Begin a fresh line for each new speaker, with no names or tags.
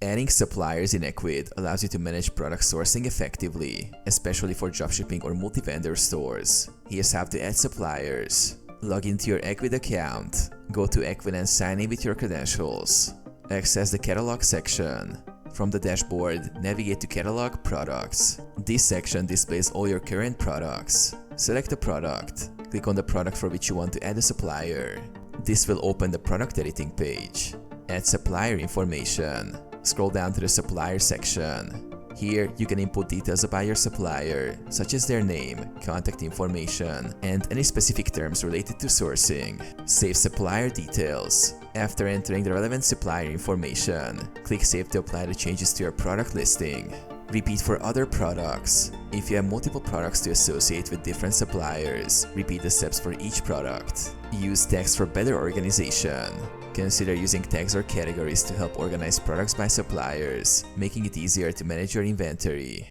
Adding suppliers in Ecwid allows you to manage product sourcing effectively, especially for dropshipping or multi-vendor stores. Here's how to add suppliers. Log into your Ecwid account. Go to Ecwid and sign in with your credentials. Access the catalog section. From the dashboard, navigate to Catalog Products. This section displays all your current products. Select a product. Click on the product for which you want to add a supplier. This will open the product editing page. Add supplier information. Scroll down to the supplier section. Here, you can input details about your supplier, such as their name, contact information, and any specific terms related to sourcing. Save supplier details. After entering the relevant supplier information, click Save to apply the changes to your product listing. Repeat for other products. If you have multiple products to associate with different suppliers, repeat the steps for each product. Use tags for better organization. Consider using tags or categories to help organize products by suppliers, making it easier to manage your inventory.